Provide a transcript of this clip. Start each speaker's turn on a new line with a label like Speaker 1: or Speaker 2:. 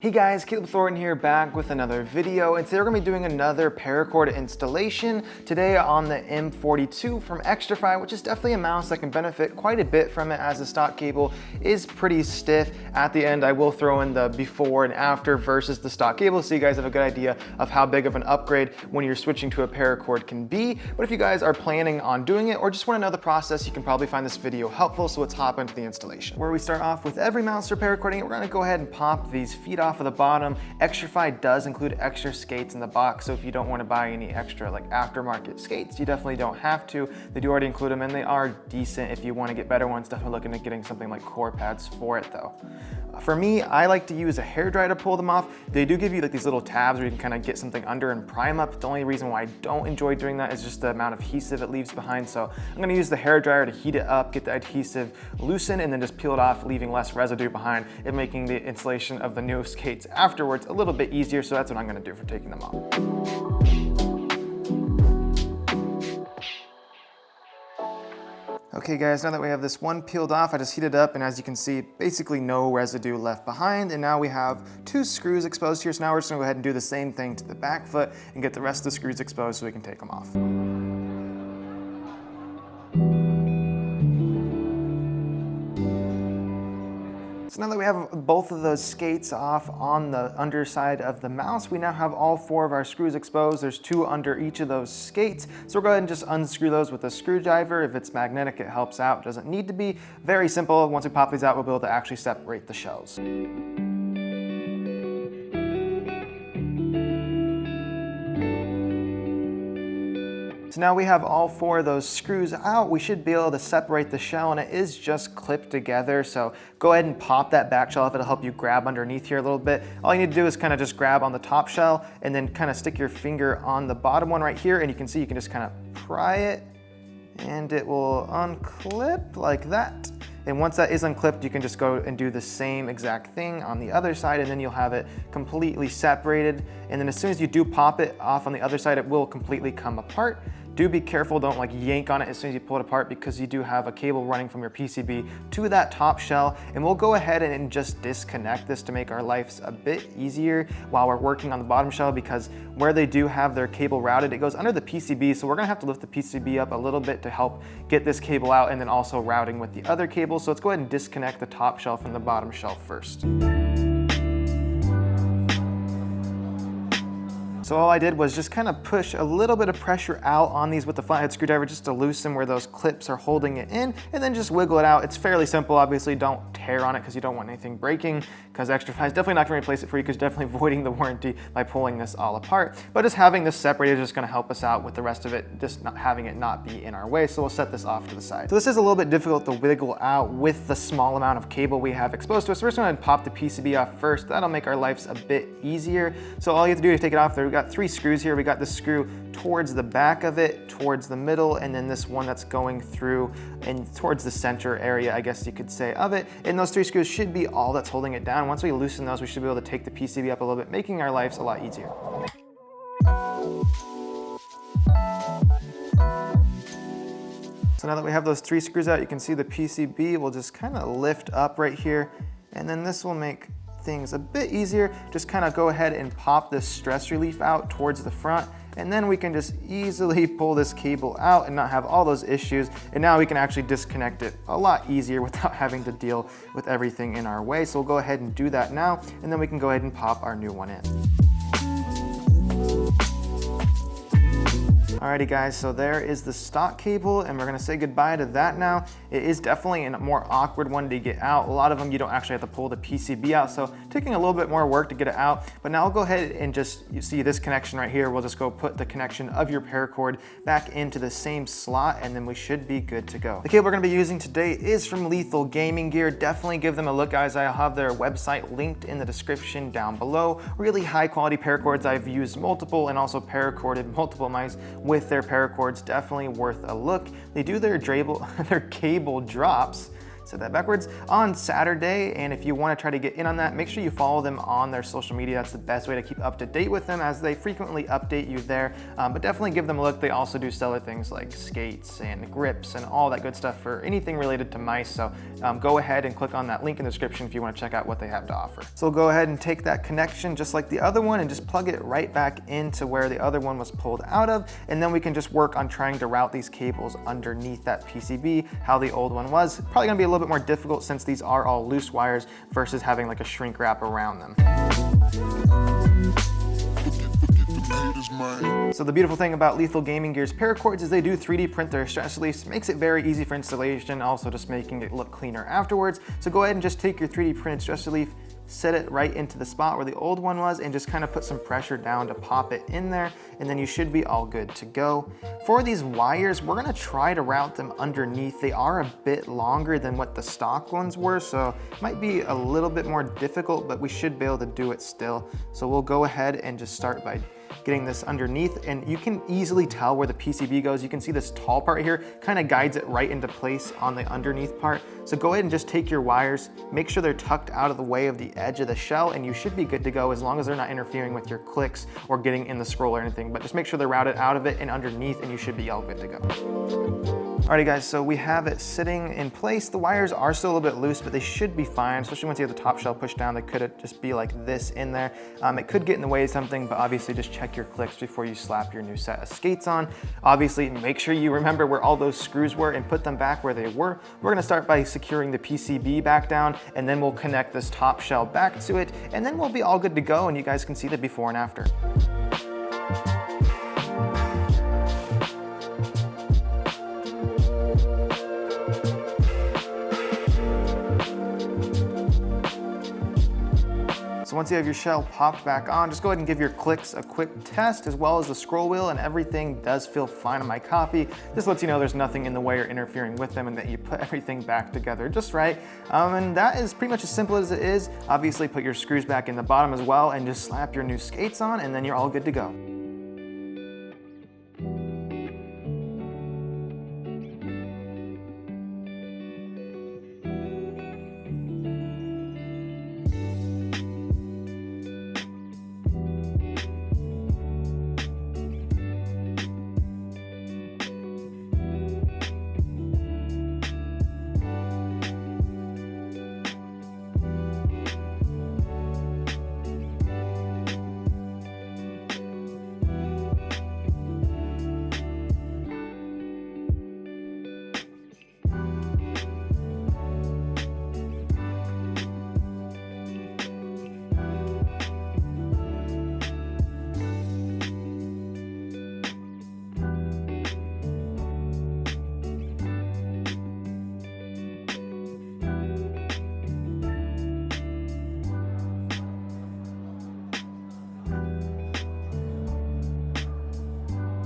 Speaker 1: Hey guys, Thornton here, back with another video, and today we're going to be doing another paracord installation today on the M42 from Xtrfy, which is definitely a mouse that can benefit quite a bit from it, as the stock cable is pretty stiff. At the end I will throw in the before and after versus the stock cable, so you guys have a good idea of how big of an upgrade when you're switching to a paracord can be. But if you guys are planning on doing it or just want to know the process, you can probably find this video helpful, so let's hop into the installation. Where we start off with every mouse for paracording, we're going to go ahead and pop these feet off of the bottom. Xtrfy does include extra skates in the box, so if you don't want to buy any extra like aftermarket skates, you definitely don't have to. They do already include them, and they are decent. If you want to get better ones, definitely looking at getting something like core pads for it though. For me, I like to use a hairdryer to pull them off. They do give you like these little tabs where you can kind of get something under and prime up. The only reason why I don't enjoy doing that is just the amount of adhesive it leaves behind. So I'm going to use the hairdryer to heat it up, get the adhesive loosened, and then just peel it off, leaving less residue behind and making the installation of the new skates afterwards a little bit easier. So that's what I'm going to do for taking them off. Okay guys, now that we have this one peeled off, I just heated up, and as you can see, basically no residue left behind. And now we have two screws exposed here, so now we're just gonna go ahead and do the same thing to the back foot and get the rest of the screws exposed so we can take them off. So now that we have both of those skates off on the underside of the mouse, we now have all four of our screws exposed. There's two under each of those skates. So we'll go ahead and just unscrew those with a screwdriver. If it's magnetic, it helps out. It doesn't need to be. Very simple. Once we pop these out, we'll be able to actually separate the shells. So now we have all four of those screws out. We should be able to separate the shell, and it is just clipped together. So go ahead and pop that back shell off. It'll help you grab underneath here a little bit. All you need to do is kind of just grab on the top shell and then kind of stick your finger on the bottom one right here, and you can see you can just kind of pry it and it will unclip like that. And once that is unclipped, you can just go and do the same exact thing on the other side, and then you'll have it completely separated. And then as soon as you do pop it off on the other side, it will completely come apart. Do be careful, don't like yank on it as soon as you pull it apart, because you do have a cable running from your PCB to that top shell. And we'll go ahead and just disconnect this to make our lives a bit easier while we're working on the bottom shell, because where they do have their cable routed, it goes under the PCB. So we're gonna have to lift the PCB up a little bit to help get this cable out, and then also routing with the other cable. So let's go ahead and disconnect the top shell from the bottom shell first. So all I did was just kind of push a little bit of pressure out on these with the flathead screwdriver just to loosen where those clips are holding it in, and then just wiggle it out. It's fairly simple. Obviously don't tear on it because you don't want anything breaking, because Xtrfy is definitely not going to replace it for you, because definitely voiding the warranty by pulling this all apart. But just having this separated is just going to help us out with the rest of it, just not having it not be in our way. So we'll set this off to the side. So this is a little bit difficult to wiggle out with the small amount of cable we have exposed to us. So we're just going to pop the PCB off first. That'll make our lives a bit easier. So all you have to do to take it off there, we've got three screws here. We got the screw towards the back of it, towards the middle, and then this one that's going through and towards the center area, I guess you could say, of it. And those three screws should be all that's holding it down. Once we loosen those, we should be able to take the PCB up a little bit, making our lives a lot easier. So now that we have those three screws out, you can see the PCB will just kind of lift up right here, and then this will make things a bit easier. Just kind of go ahead and pop this stress relief out towards the front, and then we can just easily pull this cable out and not have all those issues. And now we can actually disconnect it a lot easier without having to deal with everything in our way. So we'll go ahead and do that now, and then we can go ahead and pop our new one in. Alrighty guys, so there is the stock cable, and we're gonna say goodbye to that now. It is definitely a more awkward one to get out. A lot of them you don't actually have to pull the PCB out, so taking a little bit more work to get it out. But now I'll go ahead and just, you see this connection right here, we'll just go put the connection of your paracord back into the same slot, and then we should be good to go. The cable we're gonna be using today is from Lethal Gaming Gear. Definitely give them a look, guys. I'll have their website linked in the description down below. Really high quality paracords. I've used multiple and also paracorded multiple mice with their paracords. Definitely worth a look. They do their cable drops, said that backwards, on Saturday. And if you want to try to get in on that, make sure you follow them on their social media. That's the best way to keep up to date with them, as they frequently update you there. But definitely give them a look. They also do sell things like skates and grips and all that good stuff for anything related to mice. So go ahead and click on that link in the description if you want to check out what they have to offer. So we'll go ahead and take that connection just like the other one and just plug it right back into where the other one was pulled out of. And then we can just work on trying to route these cables underneath that PCB, how the old one was. Probably gonna be a little bit more difficult since these are all loose wires versus having like a shrink wrap around them. So the beautiful thing about Lethal Gaming Gear's paracords is they do 3D print their stress reliefs. Makes it very easy for installation, also just making it look cleaner afterwards. So go ahead and just take your 3D printed stress relief, set it right into the spot where the old one was, and just kind of put some pressure down to pop it in there, and then you should be all good to go. For these wires, we're gonna try to route them underneath. They are a bit longer than what the stock ones were, so it might be a little bit more difficult, but we should be able to do it still. So we'll go ahead and just start by getting this underneath, and you can easily tell where the PCB goes. You can see this tall part here kind of guides it right into place on the underneath part. So go ahead and just take your wires, make sure they're tucked out of the way of the edge of the shell, and you should be good to go as long as they're not interfering with your clicks or getting in the scroll or anything. But just make sure they're routed out of it and underneath, and you should be all good to go. Alrighty guys, so we have it sitting in place. The wires are still a little bit loose, but they should be fine, especially once you have the top shell pushed down. They could just be like this in there. It could get in the way of something, but obviously just check your clicks before you slap your new set of skates on. Obviously, make sure you remember where all those screws were and put them back where they were. We're gonna start by securing the PCB back down, and then we'll connect this top shell back to it, and then we'll be all good to go, and you guys can see the before and after. So once you have your shell popped back on, just go ahead and give your clicks a quick test, as well as the scroll wheel, and everything does feel fine on my copy. This lets you know there's nothing in the way or interfering with them, and that you put everything back together just right. And that is pretty much as simple as it is. Obviously put your screws back in the bottom as well, and just slap your new skates on, and then you're all good to go.